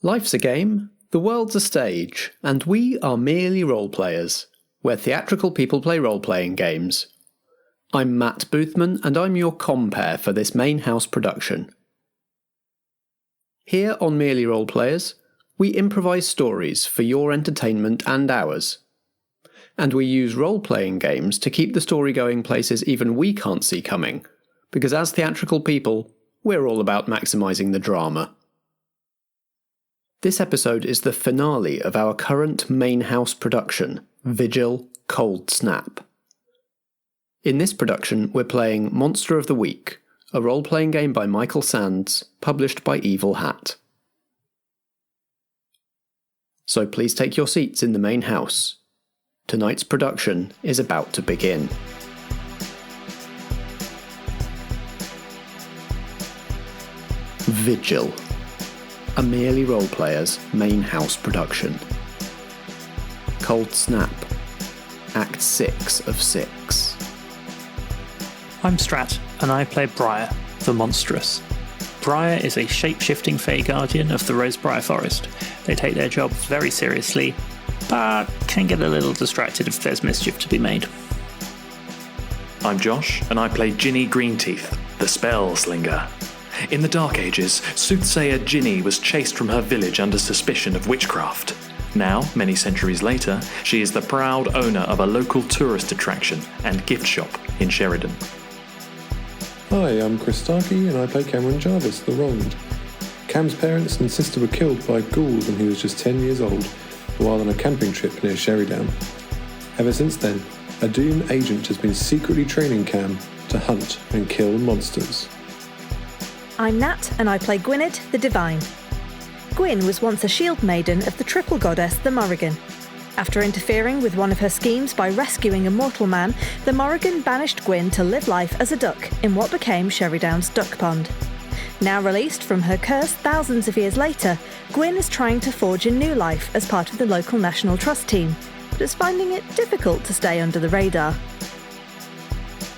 Life's a game, the world's a stage, and we are merely role-players, where theatrical people play role-playing games. I'm Matt Boothman, and I'm your compere for this main house production. Here on Merely Roleplayers, we improvise stories for your entertainment and ours. And we use role-playing games to keep the story going places even we can't see coming, because as theatrical people, we're all about maximising the drama. This episode is the finale of our current main house production, Vigil, Cold Snap. In this production, we're playing Monster of the Week, a role-playing game by Michael Sands, published by Evil Hat. So please take your seats in the main house. Tonight's production is about to begin. Vigil, a Merely Roleplayers main house production. Cold Snap, Act 6 of 6. I'm Strat, and I play Brier, the Monstrous. Brier is a shape-shifting Fey Guardian of the Rosebrier forest. They take their jobs very seriously, but can get a little distracted if there's mischief to be made. I'm Josh, and I play Ginny Greenteeth, the Spell Slinger. In the Dark Ages, soothsayer Ginny was chased from her village under suspicion of witchcraft. Now, many centuries later, she is the proud owner of a local tourist attraction and gift shop in Sherrydown. Hi, I'm Chris Starkey and I play Cameron Jarvis, the Wronged. Cam's parents and sister were killed by ghouls when he was just 10 years old, while on a camping trip near Sherrydown. Ever since then, a Doom agent has been secretly training Cam to hunt and kill monsters. I'm Nat and I play Gwynned, the Divine. Gwyn was once a shieldmaiden of the triple goddess, the Morrigan. After interfering with one of her schemes by rescuing a mortal man, the Morrigan banished Gwyn to live life as a duck in what became Sherrydown's duck pond. Now released from her curse thousands of years later, Gwyn is trying to forge a new life as part of the local National Trust team, but is finding it difficult to stay under the radar.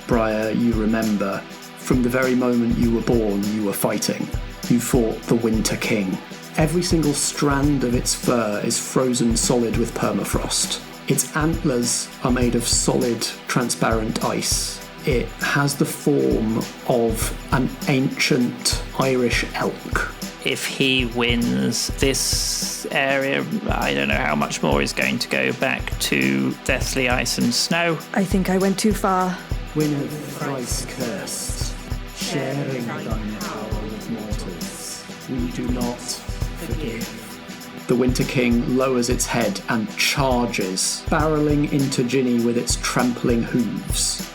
Brier, you remember, from the very moment you were born, you were fighting. You fought the Winter King. Every single strand of its fur is frozen solid with permafrost. Its antlers are made of solid, transparent ice. It has the form of an ancient Irish elk. If he wins this area, I don't know how much more is going to go back to deathly ice and snow. I think I went too far. Gwynned thrice cursed, sharing thine power with mortals, we do not forgive. The Winter King lowers its head and charges, barreling into Ginny with its trampling hooves.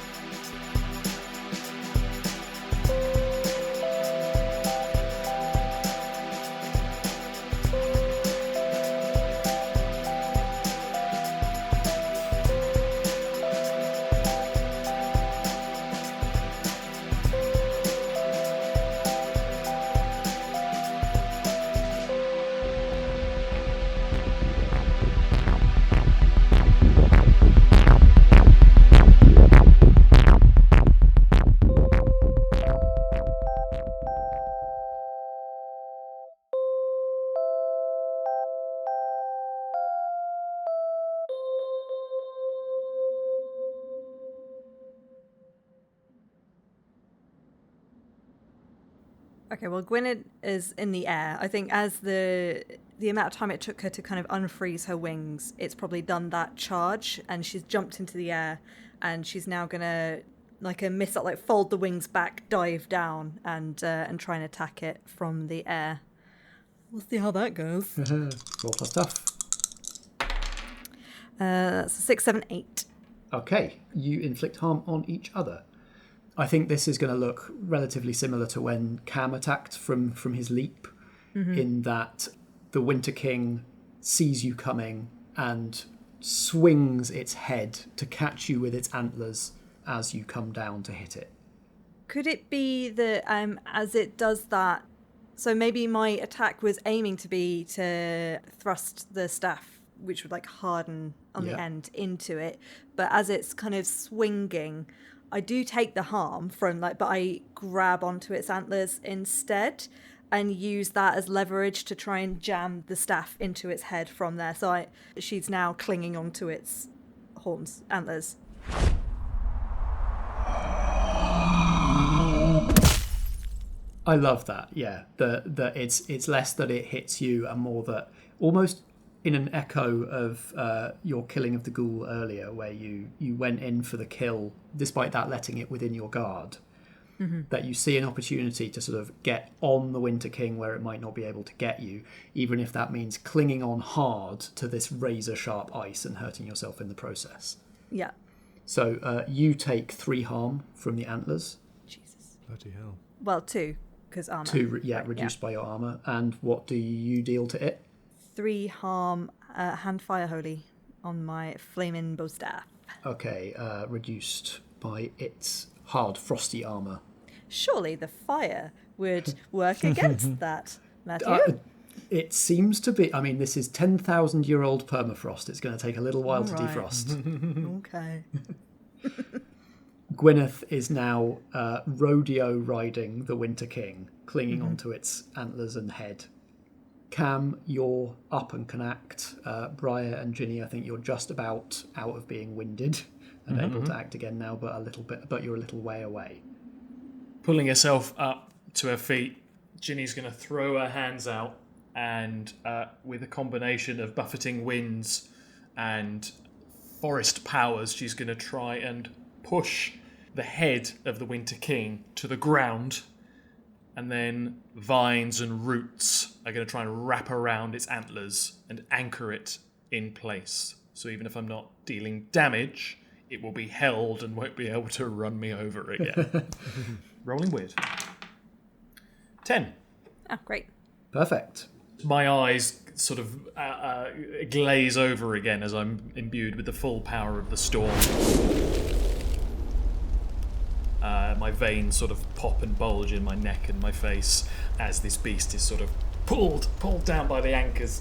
Okay, well, Gwynned is in the air. I think as the amount of time it took her to kind of unfreeze her wings, it's probably done that charge, and she's jumped into the air, and she's now gonna, like a missile, like fold the wings back, dive down, and try and attack it from the air. We'll see how that goes. Roll plus stuff. That's a 6, 7, 8. Okay, you inflict harm on each other. I think this is going to look relatively similar to when Cam attacked from his leap, in that the Winter King sees you coming and swings its head to catch you with its antlers as you come down to hit it. Could it be that as it does that, so maybe my attack was aiming to be to thrust the staff, which would like harden on the end into it, but as it's kind of swinging, I do take the harm from but I grab onto its antlers instead. and use that as leverage to try and jam the staff into its head from there. So she's now clinging onto its antlers. I love that. Yeah, that it's less that it hits you and more that, almost in an echo of your killing of the ghoul earlier, where you went in for the kill despite that letting it within your guard. Mm-hmm. That you see an opportunity to sort of get on the Winter King where it might not be able to get you, even if that means clinging on hard to this razor sharp ice and hurting yourself in the process. Yeah. So you take 3 harm from the antlers. Jesus. Bloody hell. Well, 2, because armour. 2, reduced by your armour. And what do you deal to it? 3 harm, hand fire holy on my flaming bow staff. Okay, reduced by its hard frosty armour. Surely the fire would work against that, Matthew. It seems to be. I mean, this is 10,000-year-old permafrost. It's going to take a little while to defrost. Okay. Gwyneth is now rodeo riding the Winter King, clinging onto its antlers and head. Cam, you're up and can act. Brier and Ginny, I think you're just about out of being winded and able to act again now, but you're a little way away. Pulling herself up to her feet, Ginny's going to throw her hands out, and with a combination of buffeting winds and forest powers, she's going to try and push the head of the Winter King to the ground, and then vines and roots are going to try and wrap around its antlers and anchor it in place. So even if I'm not dealing damage, it will be held and won't be able to run me over again. Rolling weird. 10. Oh, great. Perfect. My eyes sort of glaze over again as I'm imbued with the full power of the storm. My veins sort of pop and bulge in my neck and my face as this beast is sort of pulled down by the antlers,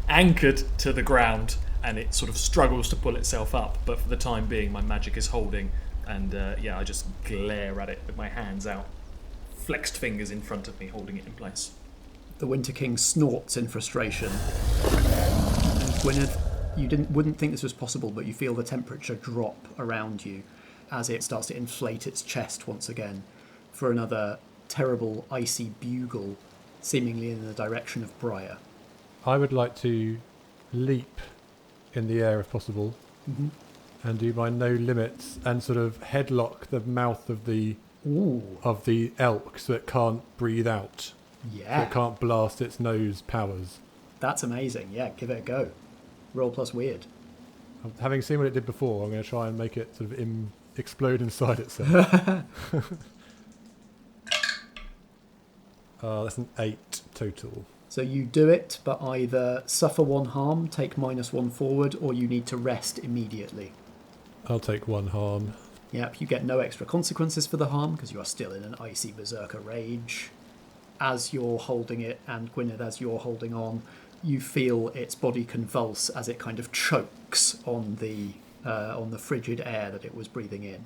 anchored to the ground, and it sort of struggles to pull itself up. But for the time being, my magic is holding, and I just glare at it with my hands out, flexed fingers in front of me, holding it in place. The Winter King snorts in frustration. Gwynned, you wouldn't think this was possible, but you feel the temperature drop around you as it starts to inflate its chest once again for another terrible icy bugle, seemingly in the direction of Brier. I would like to leap in the air if possible, and do my no limits and sort of headlock the mouth of the elk so it can't breathe out. Yeah. So it can't blast its nose powers. That's amazing. Yeah, give it a go. Roll plus weird. Having seen what it did before, I'm going to try and make it sort of explode inside itself. That's an 8 total. So you do it, but either suffer 1 harm, take -1 forward, or you need to rest immediately. I'll take 1 harm. Yep, you get no extra consequences for the harm because you are still in an icy berserker rage. As you're holding it, and Gwynned, as you're holding on, you feel its body convulse as it kind of chokes on the frigid air that it was breathing in.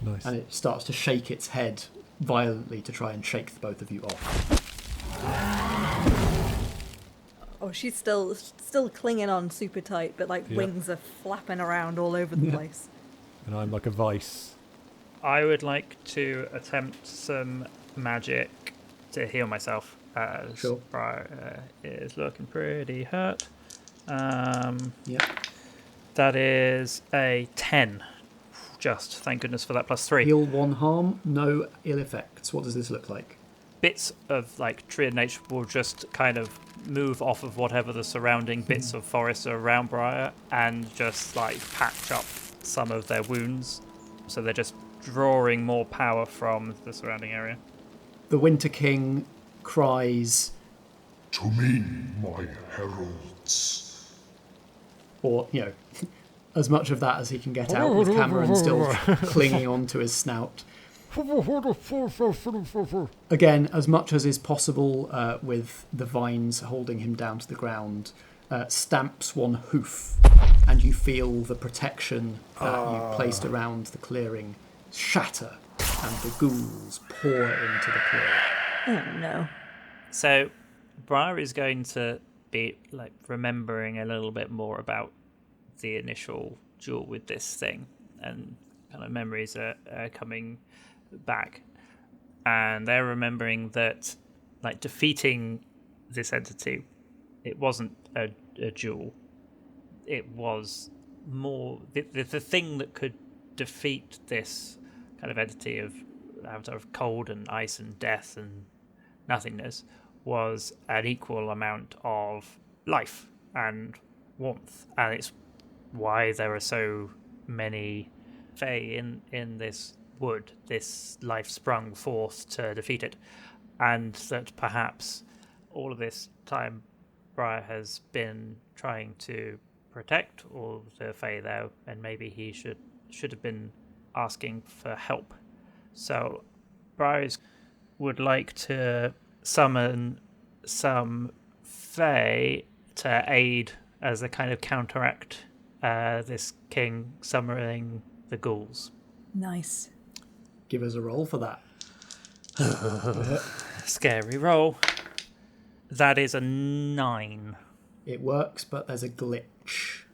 Nice. And it starts to shake its head violently to try and shake the both of you off. Oh, she's still clinging on super tight, but wings are flapping around all over the place. And I'm like a vice. I would like to attempt some magic to heal myself. Sure. Brier is looking pretty hurt. Yeah. That is a 10. Just, thank goodness for that, +3. Heal 1 harm, no ill effects. What does this look like? Bits of tree and nature will just kind of move off of whatever the surrounding bits of forest are around Brier and just patch up some of their wounds. So they're just drawing more power from the surrounding area. The Winter King cries, "To me, my heralds." Or, as much of that as he can get out with Cameron still clinging onto his snout. Again, as much as is possible with the vines holding him down to the ground, stamps 1 hoof, and you feel the protection that you placed around the clearing shatter and the ghouls pour into the clearing. Oh no. So Brier is going to be like remembering a little bit more about the initial duel with this thing, and kind of memories are coming back, and they're remembering that like defeating this entity, it wasn't a duel. It was more the thing that could defeat this kind of entity out of cold and ice and death and nothingness was an equal amount of life and warmth, and it's why there are so many fae in this wood. This life sprung forth to defeat it, and that perhaps all of this time Brier has been trying to protect all the fae there, and maybe he should have been asking for help. So Brier would like to summon some fae to aid as a kind of counteract this king summoning the ghouls. Nice. Give us a roll for that. Scary roll. That is a 9. It works, but there's a glitch.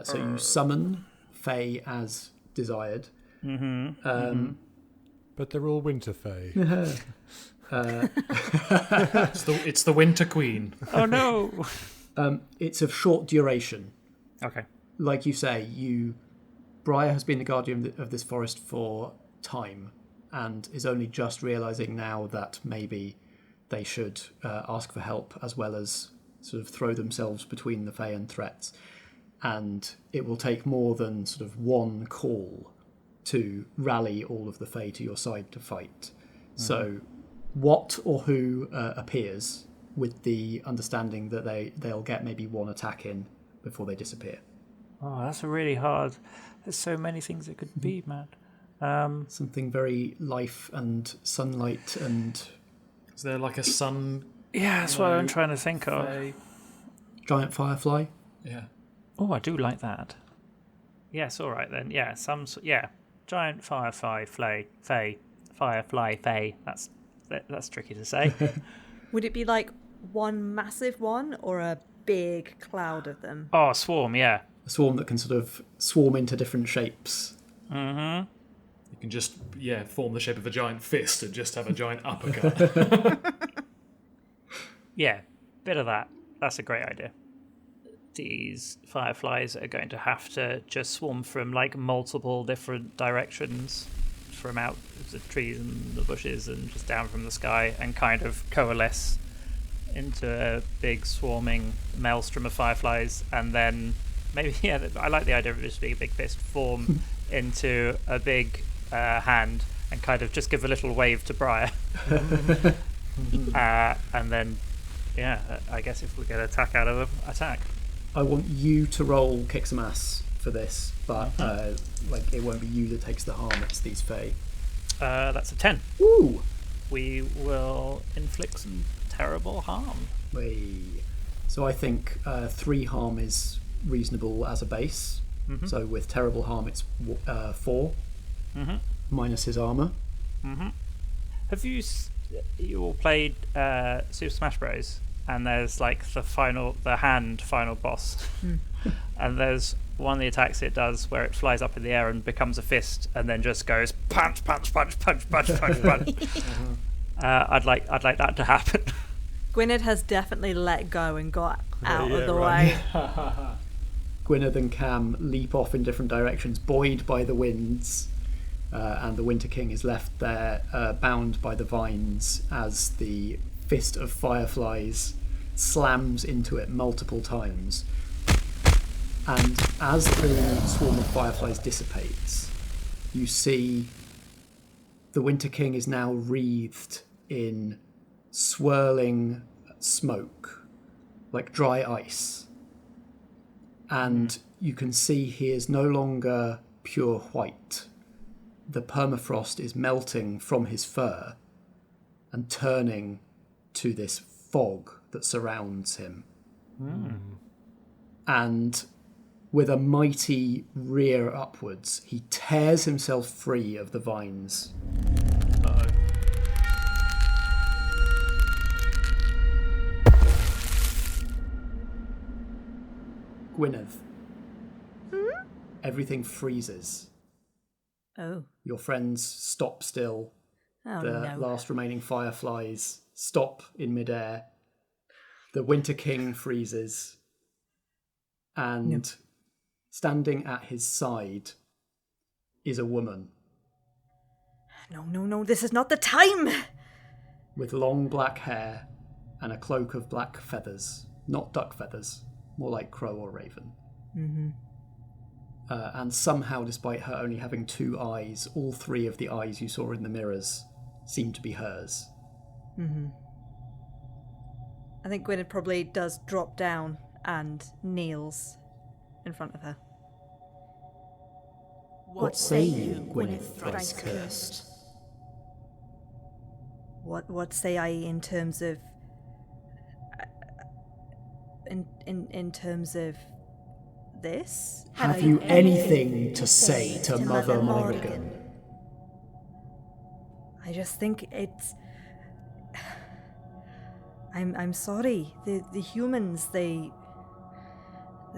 So you summon fae as desired. But they're all winter fae. It's the Winter Queen. Oh no! It's of short duration. Okay. Like you say, Brier has been the guardian of this forest for time, and is only just realising now that maybe they should ask for help as well as sort of throw themselves between the fae and threats. And it will take more than sort of one call to rally all of the fae to your side to fight. So what or who appears, with the understanding that they'll get maybe one attack in before they disappear. Oh, that's a really hard. There's so many things it could be, man. Something very life and sunlight and... Is there like a sun? Yeah, that's what I'm trying to think of. fae? giant firefly. Yeah. Oh, I do like that. Yes, all right then. Yeah, giant firefly, firefly, fae. That's tricky to say. Would it be like one massive one or a big cloud of them? Oh, a swarm, yeah. A swarm that can sort of swarm into different shapes. Mm-hmm. You can just, form the shape of a giant fist and just have a giant uppercut. Yeah, bit of that. That's a great idea. These fireflies are going to have to just swarm from like multiple different directions, from out the trees and the bushes and just down from the sky, and kind of coalesce into a big swarming maelstrom of fireflies, and then maybe, I like the idea of it just being a big fist, form into a big hand and kind of just give a little wave to Brier. And then, I guess if we get an attack out of them, attack. I want you to roll kick some ass for this, but it won't be you that takes the harm, it's these fae. That's a 10. Ooh! We will inflict some terrible harm. So I think 3 harm is reasonable as a base. Mm-hmm. So with terrible harm, it's 4 minus his armor. Mm-hmm. Have you all played Super Smash Bros? And there's like the final boss, and there's one of the attacks it does where it flies up in the air and becomes a fist, and then just goes punch, punch, punch, punch, punch, punch, punch. I'd like that to happen. Gwynned has definitely let go and got out of the way. Gwynned and Cam leap off in different directions, buoyed by the winds, and the Winter King is left there, bound by the vines, as the fist of fireflies slams into it multiple times. And as the swarm of fireflies dissipates, you see the Winter King is now wreathed in swirling smoke, like dry ice. And you can see he is no longer pure white. The permafrost is melting from his fur and turning to this fog that surrounds him. And with a mighty rear upwards, he tears himself free of the vines Gwynned. Everything freezes. Oh. Your friends stop still. Oh, The no. last remaining fireflies stop in midair. The Winter King freezes. And standing at his side is a woman. No, this is not the time! With long black hair and a cloak of black feathers. Not duck feathers, more like crow or raven. Mm-hmm. And somehow, despite her only having 2 eyes, all 3 of the eyes you saw in the mirrors seem to be hers. Mm-hmm. I think Gwynned probably does drop down and kneels in front of her. What say you, Gwynedd thrice cursed? What say I in terms of... In terms of... this? Have you anything to say to Mother Morrigan? I just think it's... I'm sorry. The humans, they're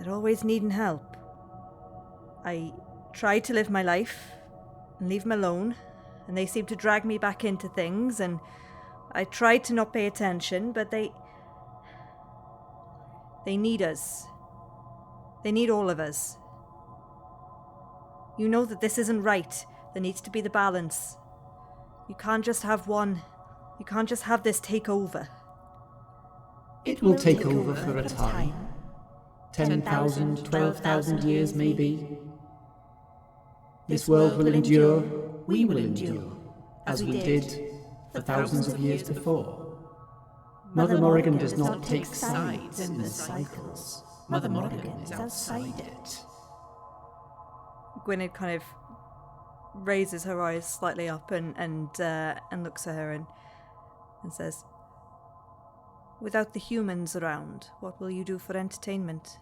always needing help. I try to live my life and leave them alone, and they seem to drag me back into things, and I try to not pay attention, but they need us. They need all of us. You know that this isn't right. There needs to be the balance. You can't just have one. You can't just have this take over. It will take over for a time. 10,000, 12,000 years maybe. This world will endure, we will endure, as we did for thousands of years before. Mother Morrigan does not take sides in the cycles. Mother Morrigan is outside it. Gwynned kind of raises her eyes slightly up and looks at her and says, "Without the humans around, what will you do for entertainment?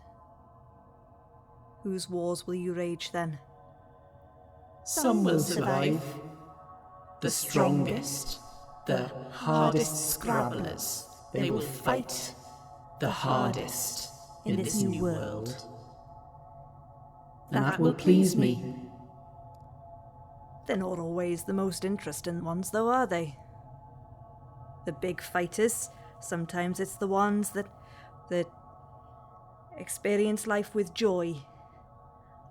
Whose wars will you rage then?" Some will survive. The strongest, the hardest scrabblers, they will fight the hardest in this new world. And that will please me. They're not always the most interesting ones, though, are they? The big fighters, sometimes it's the ones that experience life with joy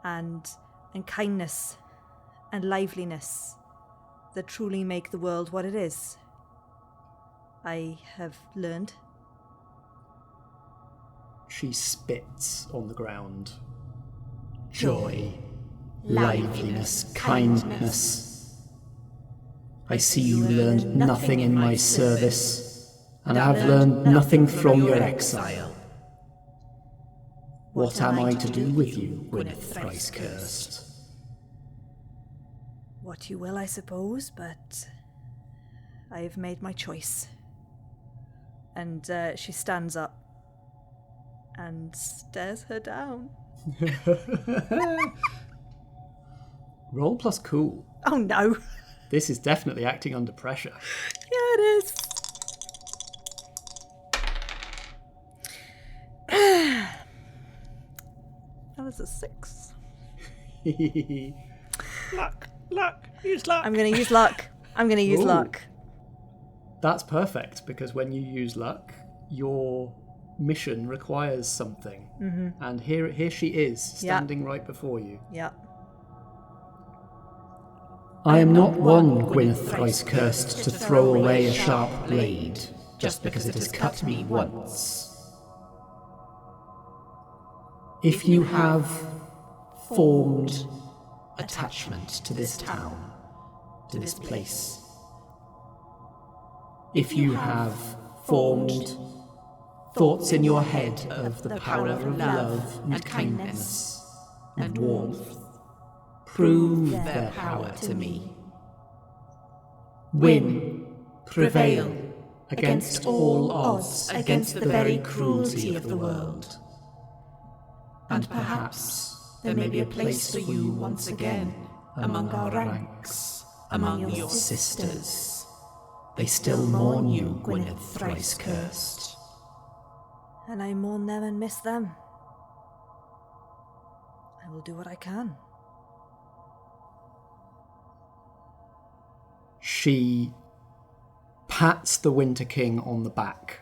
and kindness and liveliness that truly make the world what it is. I have learned. She spits on the ground. Joy, liveliness, kindness. I see you learned nothing in my service, and I have learned nothing from your exile. What am I to do with you, Gwynnedd thrice cursed? What you will, I suppose, but I have made my choice. And she stands up and stares her down. Roll plus cool. Oh no. This is definitely acting under pressure. Yeah, it is. That is a 6. Luck, use luck. I'm going to use luck. Ooh. Luck. That's perfect, because when you use luck, your mission requires something. Mm-hmm. And here she is, standing right before you. Yeah. I am not one, Gwynedd thrice cursed, to throw away a sharp blade, just because it has cut me once. If you have formed attachment to this town, to this place, if you have formed thoughts in your head of the power of love and kindness and warmth, prove their power to me. Win, prevail, against all odds, against the very cruelty of the world. And perhaps there may be a place for you once again among our ranks, among your sisters. They still mourn you, Gwynnedd thrice cursed. And I mourn them and miss them. will do what I can. She pats the Winter King on the back,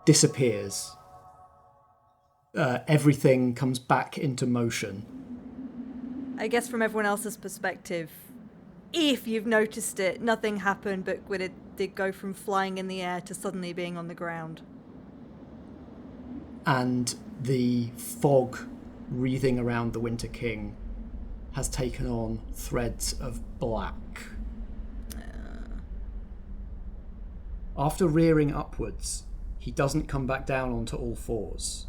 disappears. Everything comes back into motion. I guess from everyone else's perspective, if you've noticed it, nothing happened, but Gwynned did go from flying in the air to suddenly being on the ground. And the fog wreathing around the Winter King has taken on threads of black. After rearing upwards, he doesn't come back down onto all fours.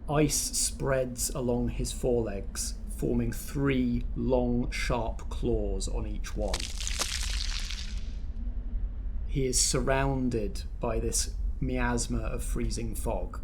Ice spreads along his forelegs, forming 3 long, sharp claws on each one. He is surrounded by this miasma of freezing fog.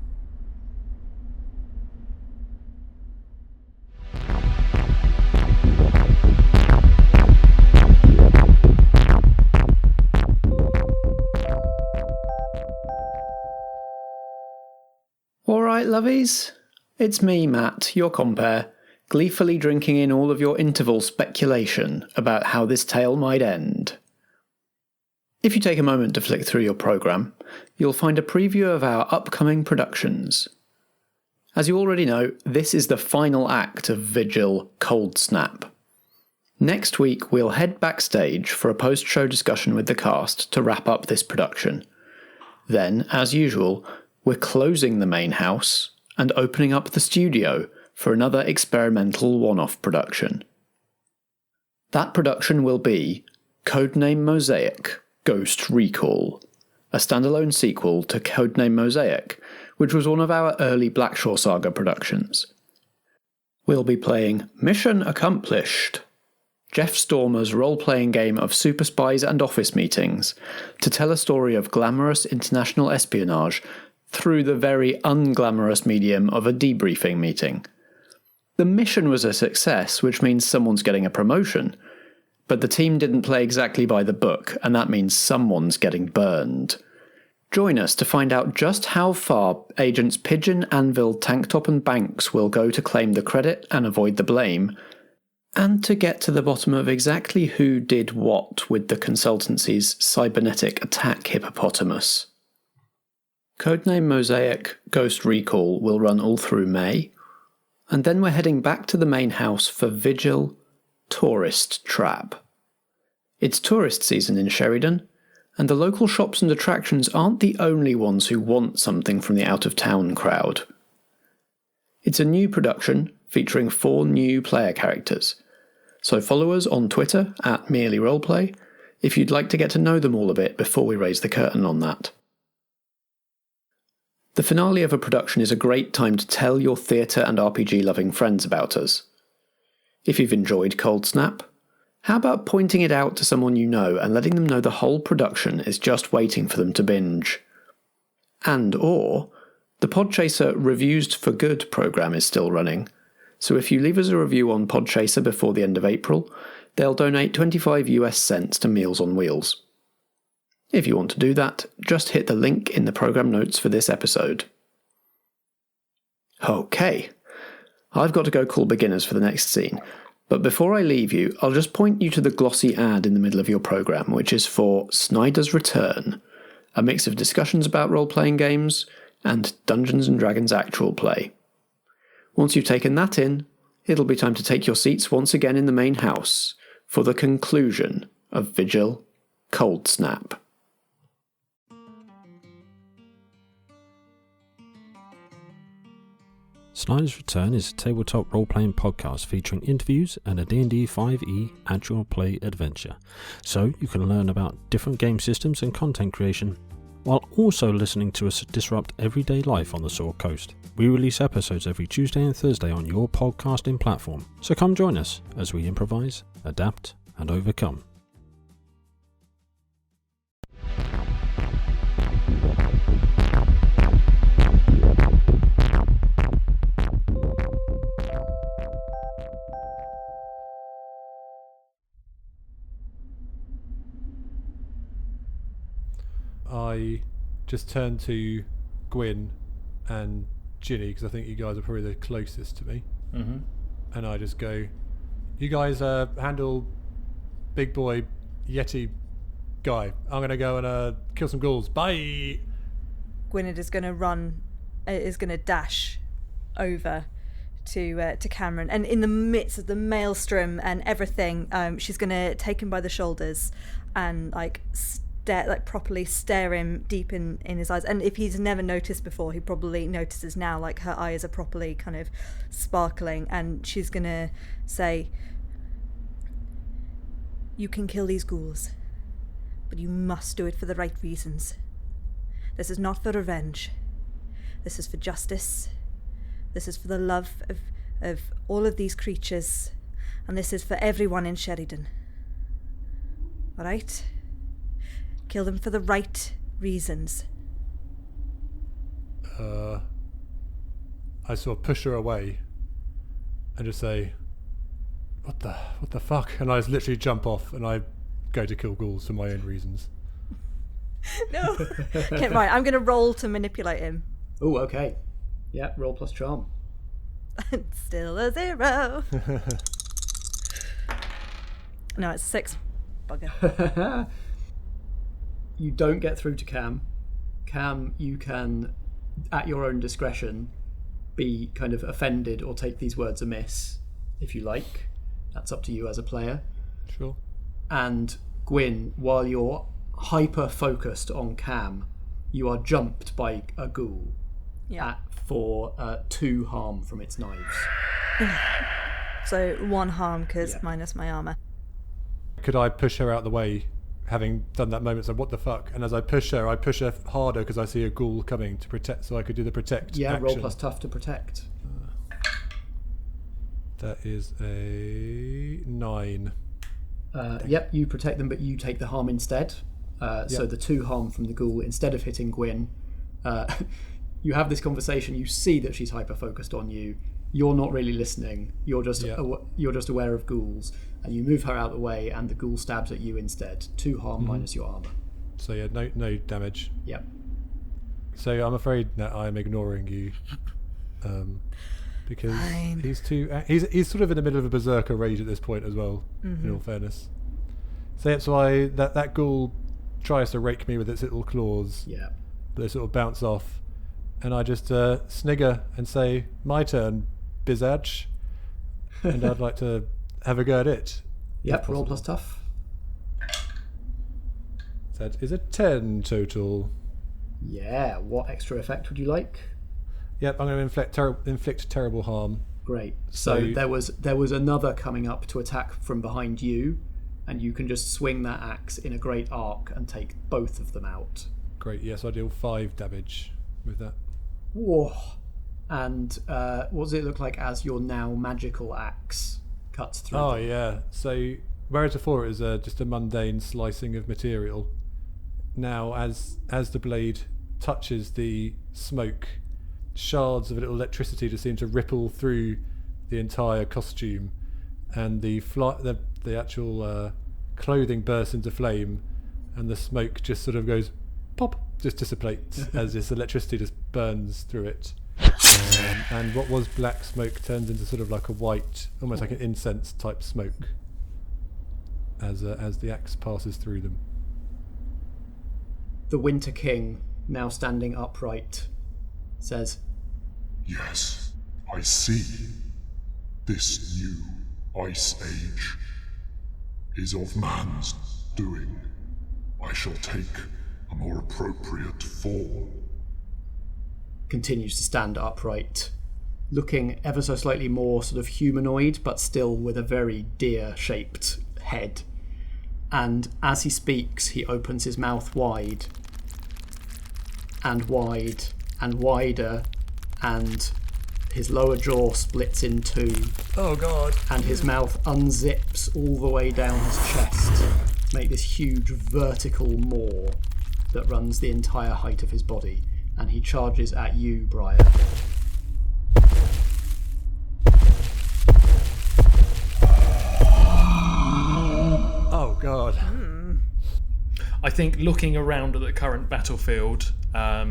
Alright, lovies. It's me, Matt, your compere, gleefully drinking in all of your interval speculation about how this tale might end. If you take a moment to flick through your programme, you'll find a preview of our upcoming productions. As you already know, this is the final act of Vigil Cold Snap. Next week we'll head backstage for a post-show discussion with the cast to wrap up this production. Then, as usual, we're closing the main house and opening up the studio for another experimental one-off production. That production will be Codename Mosaic Ghost Recall, a standalone sequel to Codename Mosaic, which was one of our early Blackshaw Saga productions. We'll be playing Mission Accomplished, Jeff Stormer's role-playing game of super-spies and office meetings, to tell a story of glamorous international espionage through the very unglamorous medium of a debriefing meeting. The mission was a success, which means someone's getting a promotion, but the team didn't play exactly by the book, and that means someone's getting burned. Join us to find out just how far Agents Pigeon, Anvil, Tanktop and Banks will go to claim the credit and avoid the blame, and to get to the bottom of exactly who did what with the consultancy's cybernetic attack hippopotamus. Codename Mosaic Ghost Recall will run all through May, and then we're heading back to the main house for Vigil Tourist Trap. It's tourist season in Sherrydown, and the local shops and attractions aren't the only ones who want something from the out-of-town crowd. It's a new production featuring 4 new player characters, so follow us on Twitter @merelyroleplay if you'd like to get to know them all a bit before we raise the curtain on that. The finale of a production is a great time to tell your theatre and RPG-loving friends about us. If you've enjoyed Cold Snap, how about pointing it out to someone you know and letting them know the whole production is just waiting for them to binge? And/or, the Podchaser Reviews for Good programme is still running, so if you leave us a review on Podchaser before the end of April, they'll donate 25 US cents to Meals on Wheels. If you want to do that, just hit the link in the programme notes for this episode. Okay, I've got to go call beginners for the next scene, but before I leave you, I'll just point you to the glossy ad in the middle of your programme, which is for Snyder's Return, a mix of discussions about role-playing games and Dungeons & Dragons actual play. Once you've taken that in, it'll be time to take your seats once again in the main house for the conclusion of Vigil Cold Snap. Snyder's Return is a tabletop role-playing podcast featuring interviews and a D&D 5e actual play adventure, so you can learn about different game systems and content creation, while also listening to us disrupt everyday life on the Sword Coast. We release episodes every Tuesday and Thursday on your podcasting platform, so come join us as we improvise, adapt, and overcome. I just turned to Gwyn and Ginny because I think you guys are probably the closest to me. and I just go, "You guys handle big boy Yeti guy. I'm gonna go and kill some ghouls. Bye." Gwynned is going to dash over to Cameron, and in the midst of the maelstrom and everything, she's going to take him by the shoulders and properly stare him deep in his eyes. And if he's never noticed before, he probably notices now, like her eyes are properly kind of sparkling, and she's going to say, "You can kill these ghouls, but you must do it for the right reasons. This is not for revenge. This is for justice. This is for the love of all of these creatures. And this is for everyone in Sherrydown. Alright? Kill them for the right reasons." I sort of push her away and just say, what the fuck? And I just literally jump off and I go to kill ghouls for my own reasons. No. Okay, right, I'm going to roll to manipulate him. Oh, okay. Yeah, roll plus charm. Still a 0. No, it's 6. Bugger. You don't get through to Cam. Cam, you can, at your own discretion, be kind of offended or take these words amiss, if you like. That's up to you as a player. Sure. And Gwyn, while you're hyper-focused on Cam, you are jumped by a ghoul for 2 harm from its knives. So 1 harm, because minus my armour. Could I push her out the way, having done that moment? So what the fuck? And as I push her harder because I see a ghoul coming to protect, so I could do the protect action. Roll plus tough to protect. That is a 9. Yep, you protect them, but you take the harm instead. So the 2 harm from the ghoul, instead of hitting Gwyn, you have this conversation. You see that she's hyper focused on you. You're not really listening. You're just aware of ghouls, and you move her out of the way, and the ghoul stabs at you instead. 2 harm minus your armor. So no damage. Yep. So I'm afraid that I'm ignoring you, because he's sort of in the middle of a berserker rage at this point as well. In all fairness, so that's why that ghoul tries to rake me with its little claws. Yeah. But they sort of bounce off, and I just snigger and say, "My turn, Bizadge," and I'd like to have a go at it. Yep. Roll plus tough. That is a 10 total. Yeah. What extra effect would you like? Yep, I'm going to inflict terrible harm. Great. So there was another coming up to attack from behind you, and you can just swing that axe in a great arc and take both of them out. Great. Yes, I deal 5 damage with that. Whoa! And what does it look like as your now magical axe cuts through? Oh yeah. So whereas before it was just a mundane slicing of material, now as the blade touches the smoke, shards of a little electricity just seem to ripple through the entire costume, and the actual clothing bursts into flame, and the smoke just sort of goes pop, just dissipates as this electricity just burns through it, and what was black smoke turns into sort of like a white, almost like an incense type smoke as the axe passes through them. The Winter King, now standing upright, says, Yes, I see. This new ice age is of man's doing. I shall take a more appropriate form. Continues to stand upright, looking ever so slightly more sort of humanoid, but still with a very deer-shaped head. And as he speaks, he opens his mouth wide and wide and wider, and his lower jaw splits in 2. Oh god. And his mouth unzips all the way down his chest, make this huge vertical maw that runs the entire height of his body, and he charges at you, Brier. Oh god. I think looking around at the current battlefield,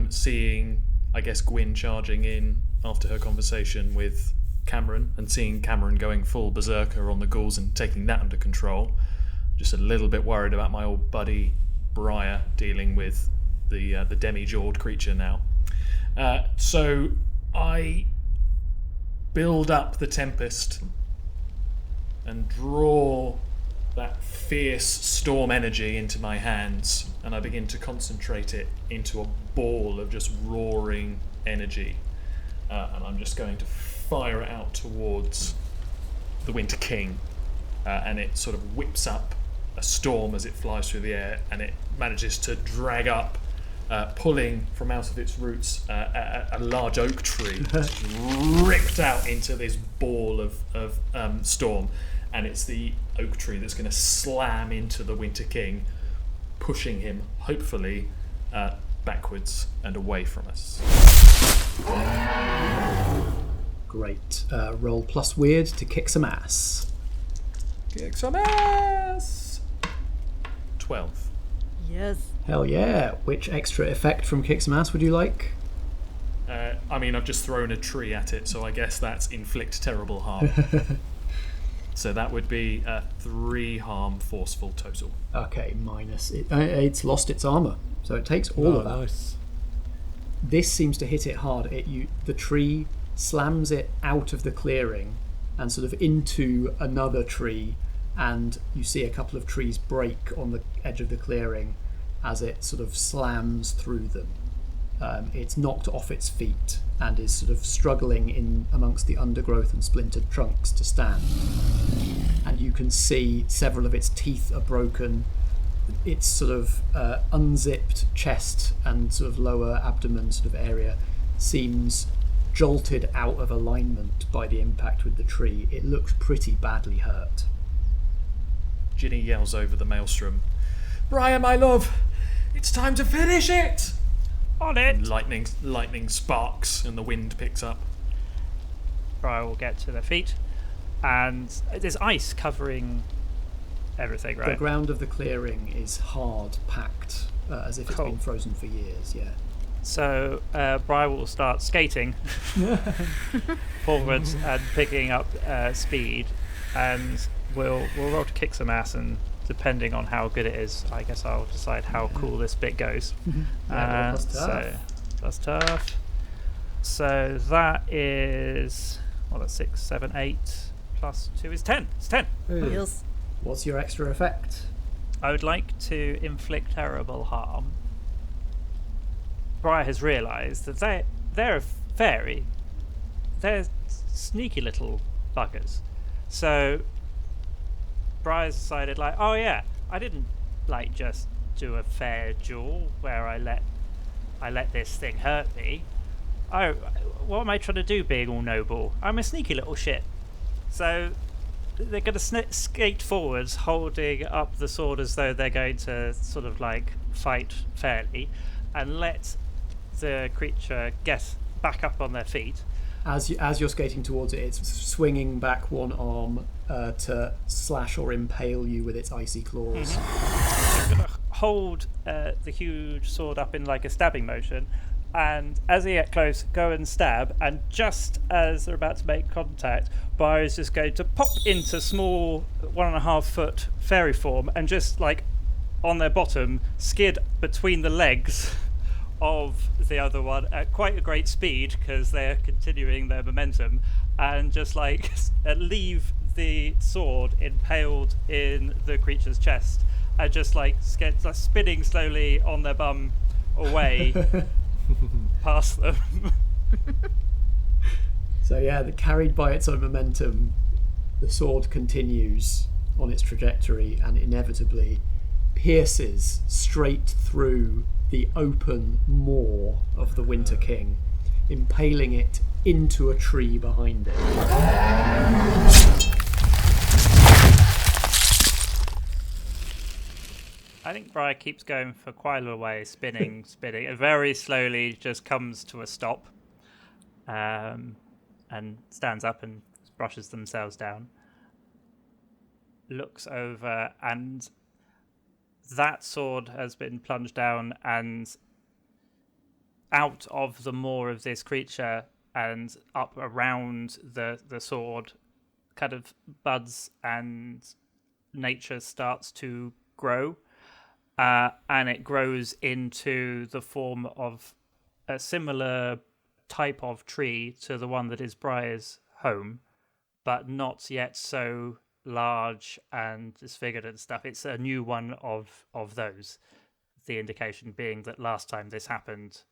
seeing, I guess, Gwyn charging in after her conversation with Cameron and seeing Cameron going full berserker on the ghouls and taking that under control. Just a little bit worried about my old buddy Brier dealing with the demi-jawed creature now. So I build up the Tempest and draw that fierce storm energy into my hands, and I begin to concentrate it into a ball of just roaring energy. And I'm just going to fire it out towards the Winter King, and it sort of whips up a storm as it flies through the air, and it manages to drag up, pulling from out of its roots a large oak tree, ripped out into this ball of storm, and it's the oak tree that's going to slam into the Winter King, pushing him, hopefully, backwards and away from us. Great. Roll plus weird to kick some ass. Kick some ass! 12. Yes. Hell yeah. Which extra effect from kick some ass would you like? I mean, I've just thrown a tree at it, so I guess that's inflict terrible harm. So that would be 3 harm forceful total. Okay, minus it. It's lost its armor, so it takes all of that. Nice. This seems to hit it hard. The tree slams it out of the clearing and sort of into another tree, and you see a couple of trees break on the edge of the clearing as it sort of slams through them. It's knocked off its feet and is sort of struggling in amongst the undergrowth and splintered trunks to stand. And you can see several of its teeth are broken. Its sort of unzipped chest and sort of lower abdomen sort of area seems jolted out of alignment by the impact with the tree. It looks pretty badly hurt. Ginny yells over the maelstrom, "Brier, my love, it's time to finish it!" On it! And lightning sparks and the wind picks up. Brier will get to their feet, and there's ice covering everything, right? The ground of the clearing is hard packed, as if it's been frozen for years, yeah. So Brier will start skating forwards and picking up speed, and we'll roll to kick some ass, and depending on how good it is, I guess I'll decide how cool this bit goes. That's tough. So that's tough. So that is, that's 6, 7, 8 plus 2 is 10. It's 10. Yes. What's your extra effect? I would like to inflict terrible harm. Brier has realised that they're a fairy. They're sneaky little buggers. So Brier's decided, oh yeah, I didn't just do a fair duel where I let this thing hurt me. Oh, what am I trying to do being all noble? I'm a sneaky little shit. So they're going to skate forwards, holding up the sword as though they're going to sort of fight fairly, and let the creature get back up on their feet. As you're skating towards it, it's swinging back one arm to slash or impale you with its icy claws. I'm going to hold the huge sword up in a stabbing motion, and as they get close, go and stab, and just as they're about to make contact, Brier is just going to pop into small 1.5 foot fairy form and just on their bottom skid between the legs of the other one at quite a great speed because they're continuing their momentum, and just leave the sword impaled in the creature's chest, and just spinning slowly on their bum away past them. So yeah, carried by its own momentum, the sword continues on its trajectory and inevitably pierces straight through the open maw of the Winter King, impaling it into a tree behind it. I think Brier keeps going for quite a little way, spinning, and very slowly just comes to a stop, and stands up and brushes themselves down, looks over, and that sword has been plunged down and out of the maw of this creature, and up around the sword kind of buds and nature starts to grow. And it grows into the form of a similar type of tree to the one that is Brier's home, but not yet so large and disfigured and stuff. It's a new one of those. The indication being that last time this happened,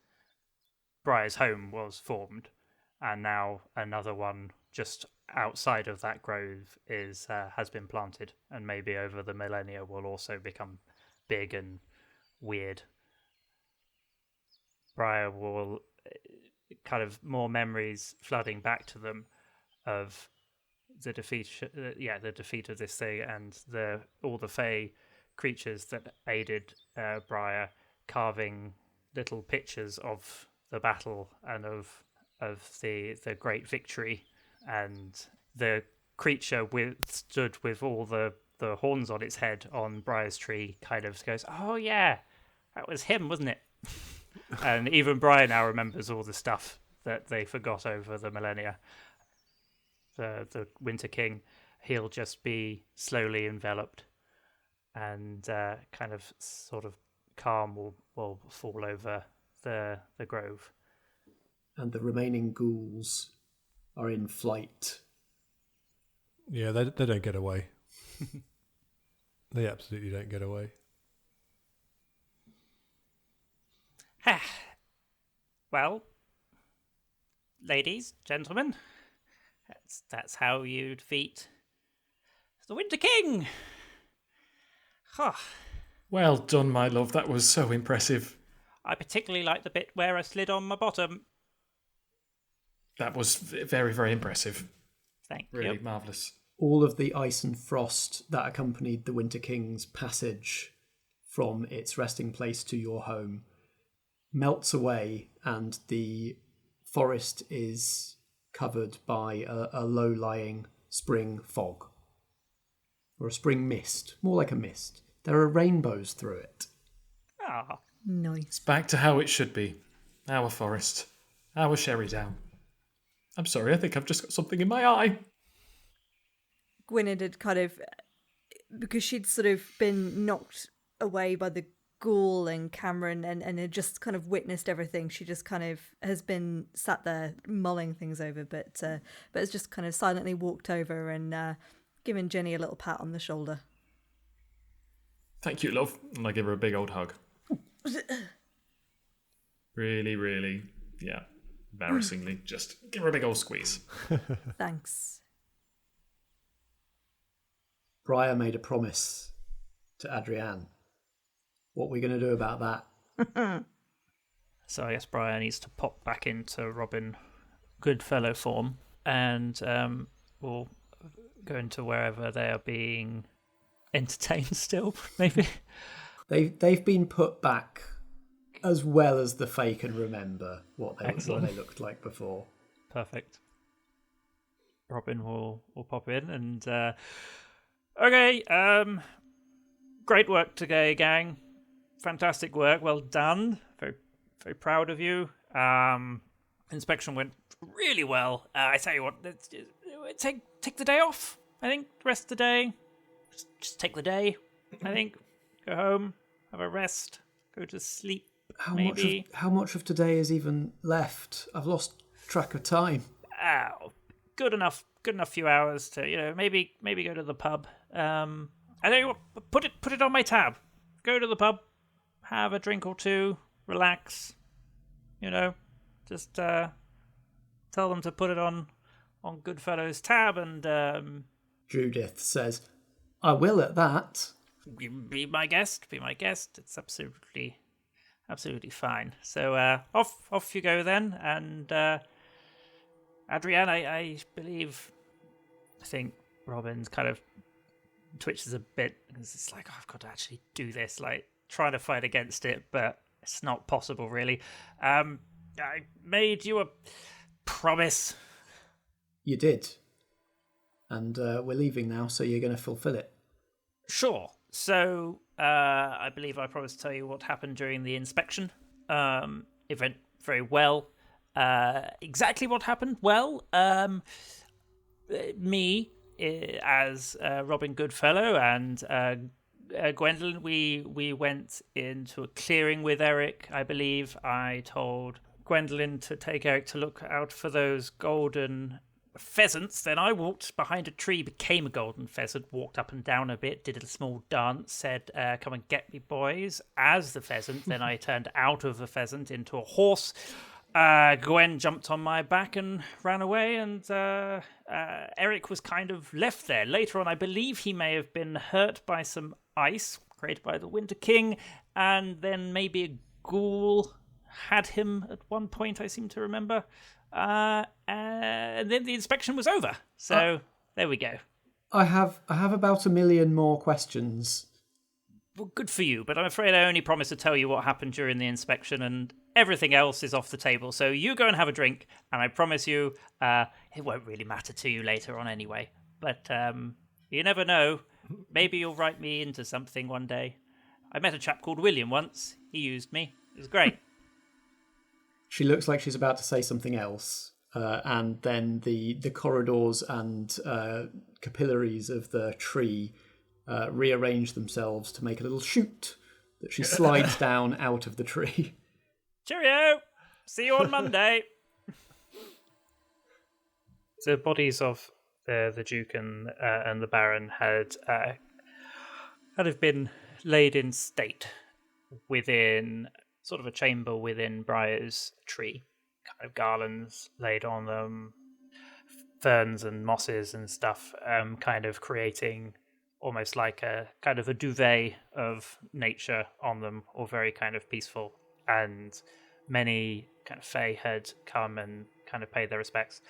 Brier's home was formed, and now another one just outside of that grove has been planted, and maybe over the millennia will also become big and weird. Brier will kind of more memories flooding back to them of the defeat of this thing and all the Fey creatures that aided Brier, carving little pictures of the battle and of the great victory, and the creature stood with all the horns on its head on Brier's tree kind of goes, oh yeah, that was him, wasn't it? And even Brier now remembers all the stuff that they forgot over the millennia. The Winter King, he'll just be slowly enveloped, and kind of sort of calm will fall over the grove. And the remaining ghouls are in flight. Yeah, they don't get away. They absolutely don't get away. Well, ladies, gentlemen, that's how you defeat the Winter King. Well done, my love. That was so impressive. I particularly like the bit where I slid on my bottom. That was very, very impressive. Thank you. Really marvellous. All of the ice and frost that accompanied the Winter King's passage from its resting place to your home melts away, and the forest is covered by a low-lying spring fog. Or a spring mist, more like a mist. There are rainbows through it. Ah, Nice. It's back to how it should be. Our forest. Our Sherrydown. I'm sorry, I think I've just got something in my eye. Gwynned had kind of, because she'd sort of been knocked away by the ghoul and Cameron and had just kind of witnessed everything, she just kind of has been sat there mulling things over, but has just kind of silently walked over and given Jenny a little pat on the shoulder. Thank you, love. And I give her a big old hug. Really, really, yeah, embarrassingly, just give her a big old squeeze. Thanks. Brier made a promise to Adrienne. What are we going to do about that? So I guess Brier needs to pop back into Robin Goodfellow form, and we'll go into wherever they are being entertained still, maybe. They've been put back as well as the Fae can remember what they looked like before. Perfect. Robin will pop in and okay, great work today, gang. Fantastic work, well done. Very, very proud of you. Inspection went really well. I tell you what, take the day off. I think the rest of the day, just take the day. I think go home, have a rest, go to sleep. How much of today is even left? I've lost track of time. Good enough few hours to maybe go to the pub. I tell you what, put it on my tab. Go to the pub, have a drink or two, relax. Just tell them to put it on Goodfellow's tab, and Judith says, "I will at that." Be my guest. It's absolutely fine. So off you go then, and Adrienne, I think Robin's kind of twitches a bit because it's like, I've got to actually do this, like trying to fight against it, but it's not possible really. I made you a promise. You did. And we're leaving now, so you're going to fulfill it. Sure. So I believe I promised to tell you what happened during the inspection. It went very well. Exactly what happened? Well, me as Robin Goodfellow and Gwendolyn, we went into a clearing with Eric. I believe I told Gwendolyn to take Eric to look out for those golden pheasants. Then I walked behind a tree, became a golden pheasant, walked up and down a bit, did a small dance, said, "Come and get me, boys," as the pheasant. Then I turned out of a pheasant into a horse. Gwen jumped on my back and ran away, and Eric was kind of left there. Later on, I believe he may have been hurt by some ice created by the Winter King, and then maybe a ghoul had him at one point, I seem to remember. And then the inspection was over. So there we go. I have about 1 million more questions. Well, good for you, but I'm afraid I only promised to tell you what happened during the inspection, and everything else is off the table. So you go and have a drink, and I promise you it won't really matter to you later on anyway. But you never know. Maybe you'll write me into something one day. I met a chap called William once. He used me. It was great. She looks like she's about to say something else, and then the corridors and capillaries of the tree rearrange themselves to make a little chute that she slides down out of the tree. Cheerio! See you on Monday! The bodies of the Duke and the Baron had been laid in state within sort of a chamber within Brier's tree. Kind of garlands laid on them, ferns and mosses and stuff, kind of creating almost like a kind of a duvet of nature on them, all very kind of peaceful. And many kind of fae had come and kind of paid their respects.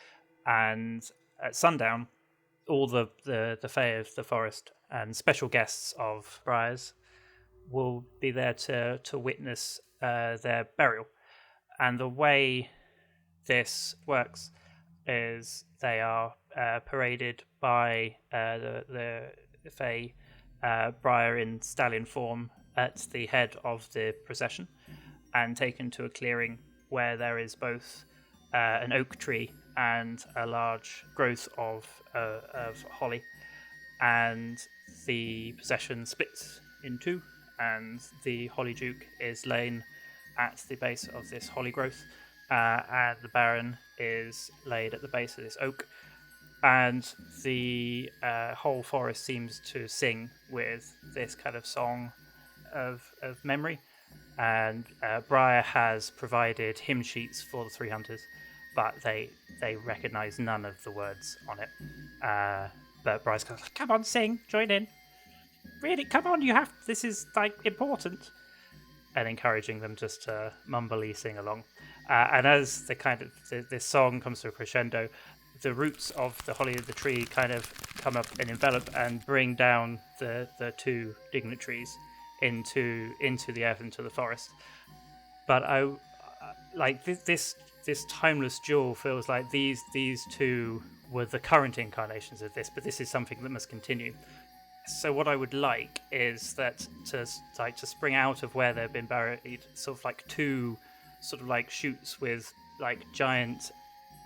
And at sundown, all the fae of the forest and special guests of Brier's will be there to witness their burial. And the way this works is they are paraded by the fae Brier in stallion form at the head of the procession and taken to a clearing where there is both an oak tree and a large growth of holly, and the procession splits in two, and the Holly Duke is lain at the base of this holly growth, and the Baron is laid at the base of this oak, and the whole forest seems to sing with this kind of song of memory. And Brier has provided hymn sheets for the three hunters, but they recognise none of the words on it. But Brier's kind of like, "Come on, sing, join in. Really, come on, this is like important," and encouraging them just to mumbly sing along. And as the kind of this song comes to a crescendo, the roots of the holly of the tree kind of come up and envelop and bring down the two dignitaries into the earth, into the forest. But I like this timeless jewel feels like these two were the current incarnations of this, but this is something that must continue. So what I would like is that to spring out of where they've been buried, sort of like two sort of like shoots with like giant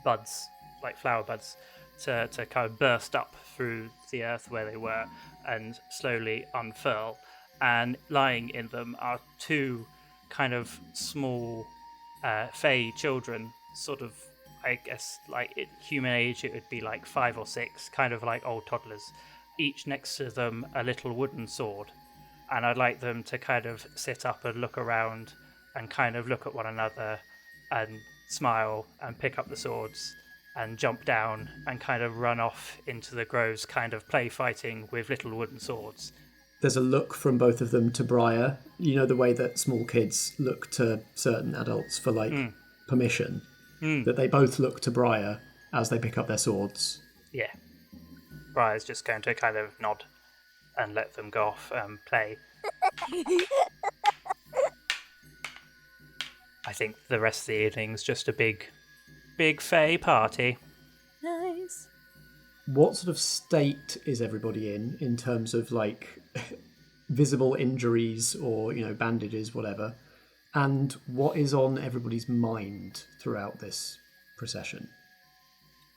buds, like flower buds, to kind of burst up through the earth where they were and slowly unfurl. And lying in them are two kind of small fae children, sort of, I guess, like in human age it would be like 5 or 6, kind of like old toddlers, each next to them a little wooden sword. And I'd like them to kind of sit up and look around and kind of look at one another and smile and pick up the swords and jump down and kind of run off into the groves, kind of play fighting with little wooden swords. There's a look from both of them to Brier. You know the way that small kids look to certain adults for permission? That they both look to Brier as they pick up their swords. Yeah. Brier's just going to kind of nod and let them go off and play. I think the rest of the evening's just a big fae party. Nice. What sort of state is everybody in terms of like visible injuries or bandages, whatever? And what is on everybody's mind throughout this procession?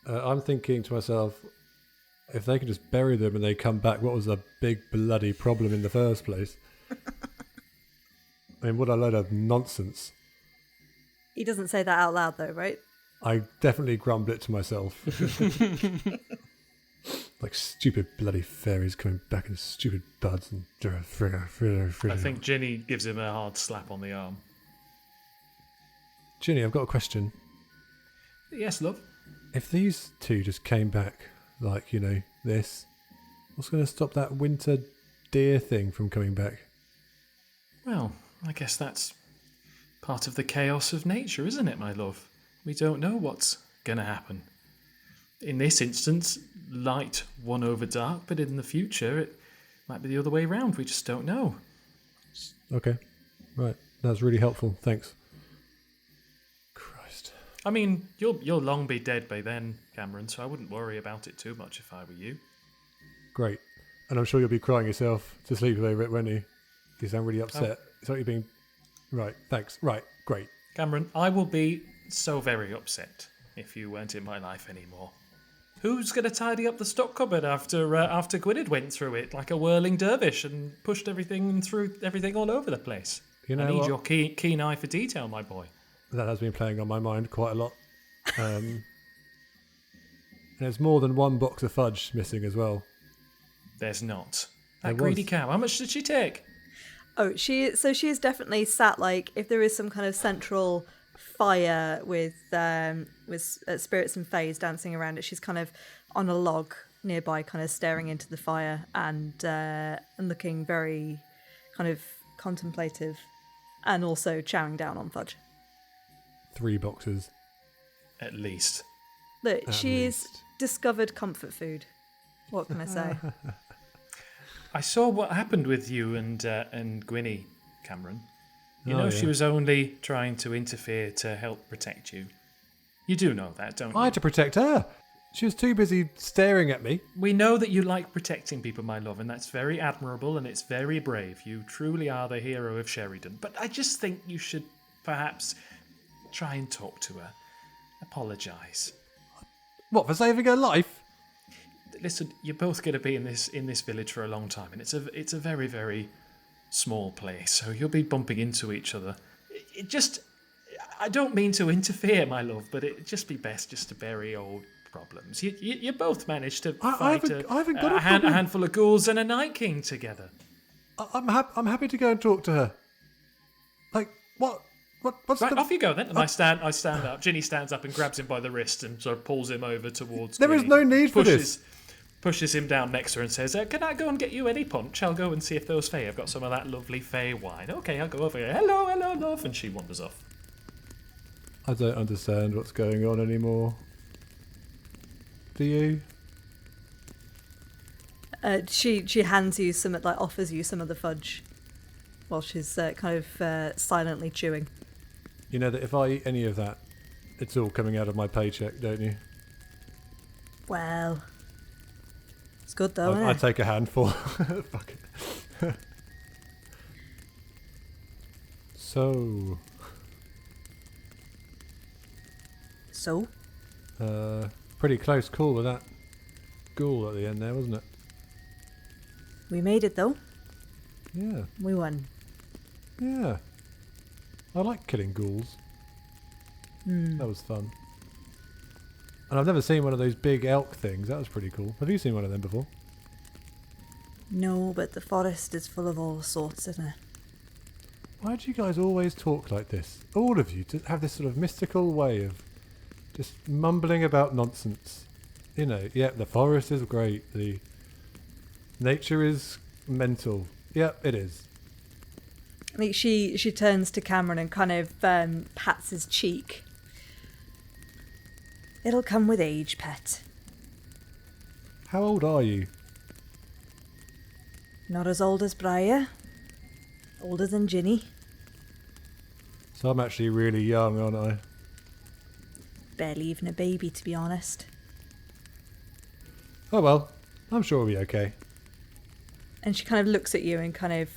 I'm thinking to myself, if they can just bury them and they come back, what was the big bloody problem in the first place? I mean, what a load of nonsense. He doesn't say that out loud, though, right? I definitely grumble it to myself. Like stupid bloody fairies coming back in stupid buds and... I think Ginny gives him a hard slap on the arm. Ginny, I've got a question. Yes, love? If these two just came back, like, this, what's going to stop that winter deer thing from coming back? Well, I guess that's part of the chaos of nature, isn't it, my love? We don't know what's going to happen. In this instance, light won over dark, but in the future it might be the other way round. We just don't know. Okay, right. That's really helpful. Thanks. Christ. I mean, you'll long be dead by then, Cameron, so I wouldn't worry about it too much if I were you. Great. And I'm sure you'll be crying yourself to sleep over it, won't you? You sound really upset. It's like you're being... Right, thanks. Right, great. Cameron, I will be so very upset if you weren't in my life anymore. Who's going to tidy up the stock cupboard after Gwynned went through it like a whirling dervish and pushed everything and threw everything all over the place? You know I need what? your keen eye for detail, my boy. That has been playing on my mind quite a lot. And there's more than one box of fudge missing as well. There's not. There That greedy was. cow, how much did she take? Oh, she is definitely sat like if there is some kind of central fire with spirits and fays dancing around it. She's kind of on a log nearby, kind of staring into the fire and looking very kind of contemplative, and also chowing down on fudge. 3 boxes. At least. Look, At she's least. discovered comfort food. What can I say? I saw what happened with you and Gwynny, Cameron. You know yeah. she was only trying to interfere to help protect you. You do know that, don't you? I had to protect her. She was too busy staring at me. We know that you like protecting people, my love, and that's very admirable and it's very brave. You truly are the hero of Sherrydown. But I just think you should perhaps try and talk to her. Apologise. What, for saving her life? Listen, you're both going to be in this village for a long time, and it's a very, very small place, so you'll be bumping into each other. I don't mean to interfere, my love, but it'd just be best just to bury old problems. You both managed to fight I haven't got a a problem. handful of ghouls and a night king together. I'm happy to go and talk to her. Like, what's Right, the... off you go then. And I stand up. Ginny stands up and grabs him by the wrist and sort of pulls him over towards There is Gwynny. no need for this. Pushes him down next to her and says, can I go and get you any punch? I'll go and see if those Fae have got some of that lovely Fae wine. Okay, I'll go over here. Hello, love. And she wanders off. I don't understand what's going on anymore. Do you? She hands you some, like offers you some of the fudge, while she's kind of silently chewing. You know that if I eat any of that, it's all coming out of my paycheck, don't you? Well, it's good though, isn't I it? take a handful. Fuck it. So, pretty close call with that ghoul at the end there, wasn't it? We made it though. Yeah, We won. yeah. I like killing ghouls. That was fun. And I've never seen one of those big elk things. That was pretty cool. Have you seen one of them before? No, but the forest is full of all sorts, isn't it? Why do you guys always talk like this? All of you to have this sort of mystical way of just mumbling about nonsense. You know, yeah, the forest is great. The nature is mental. Yep, it is. I think she turns to Cameron and kind of pats his cheek. It'll come with age, pet. How old are you? Not as old as Brier. Older than Ginny. So I'm actually really young, aren't I? Barely even a baby, to be honest. Oh well, I'm sure we'll be okay. And she kind of looks at you and kind of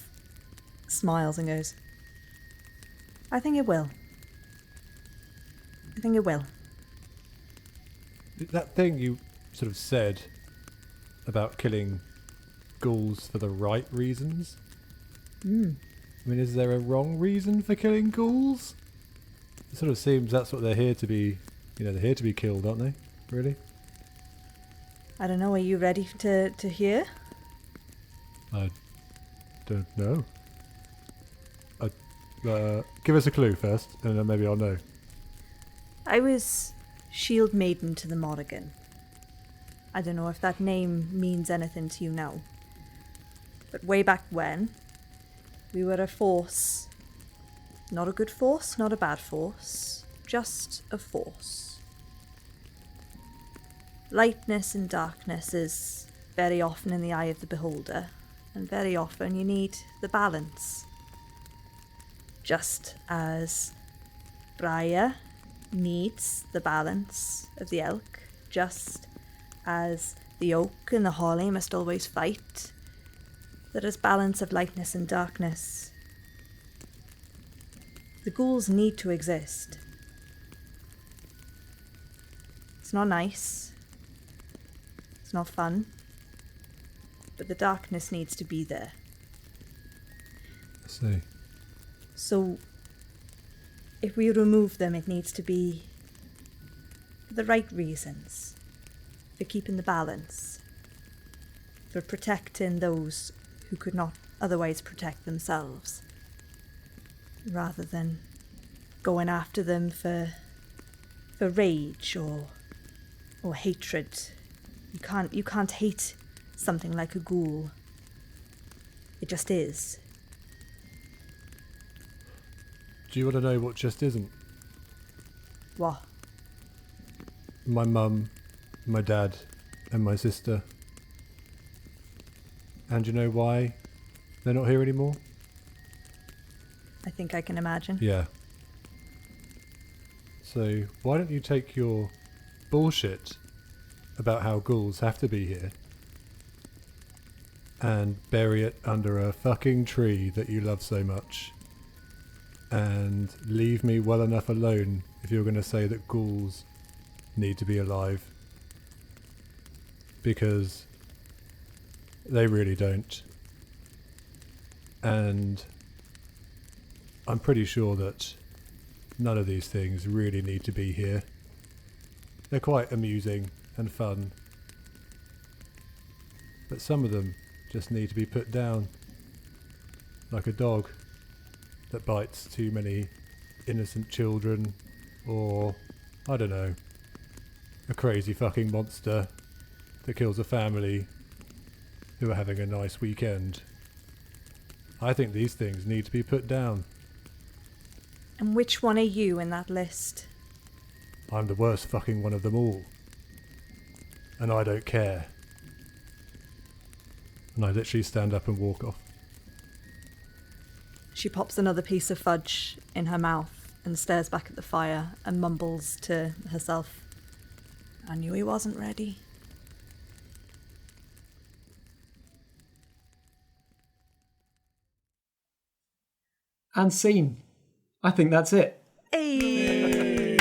smiles and goes, I think it will. I think it will. That thing you sort of said about killing ghouls for the right reasons. I mean, is there a wrong reason for killing ghouls? It sort of seems that's what they're here to be. They're here to be killed, aren't they? Really? I don't know. Are you ready to hear? I don't know. Give us a clue first, and then maybe I'll know. I was shieldmaiden to the Morrigan. I don't know if that name means anything to you now. But way back when, we were a force. Not a good force, not a bad force. Just a force. Lightness and darkness is very often in the eye of the beholder, and very often you need the balance. Just as Brier needs the balance of the elk, just as the oak and the holly must always fight, there is balance of lightness and darkness. The ghouls need to exist. It's not nice. It's not fun. But the darkness needs to be there. I see. So, if we remove them, it needs to be for the right reasons. For keeping the balance. For protecting those who could not otherwise protect themselves. Rather than going after them for rage or hatred. You can't hate something like a ghoul. It just is. Do you want to know what just isn't? What? My mum, my dad, and my sister. And you know why they're not here anymore? I think I can imagine. Yeah. So why don't you take your bullshit about how ghouls have to be here and bury it under a fucking tree that you love so much, and leave me well enough alone if you're going to say that ghouls need to be alive, because they really don't. And I'm pretty sure that none of these things really need to be here. They're quite amusing and fun, but some of them just need to be put down, like a dog that bites too many innocent children, or, I don't know, a crazy fucking monster that kills a family who are having a nice weekend. I think these things need to be put down. And which one are you in that list? I'm the worst fucking one of them all. And I don't care. And I literally stand up and walk off. She pops another piece of fudge in her mouth and stares back at the fire and mumbles to herself, I knew he wasn't ready. And scene. I think that's it. Hey!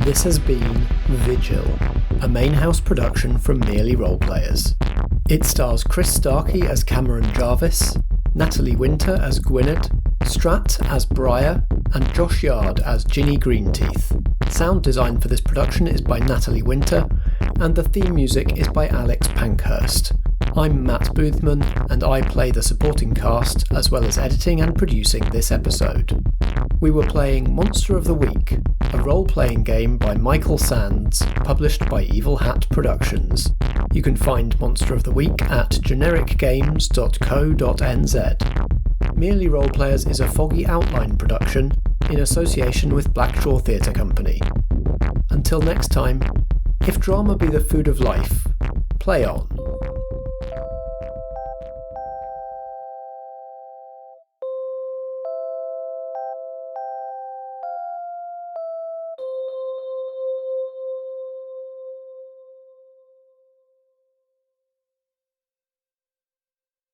This has been Vigil, a main house production from Merely Roleplayers. It stars Chris Starkey as Cameron Jarvis, Natalie Winter as Gwynned, Strat as Brier, and Josh Yard as Ginny Greenteeth. Sound design for this production is by Natalie Winter, and the theme music is by Alex Pankhurst. I'm Matt Boothman, and I play the supporting cast, as well as editing and producing this episode. We were playing Monster of the Week, a role-playing game by Michael Sands, published by Evil Hat Productions. You can find Monster of the Week at genericgames.co.nz. Merely Roleplayers is a Foggy Outline production, in association with Blackshaw Theatre Company. Until next time, if drama be the food of life, play on.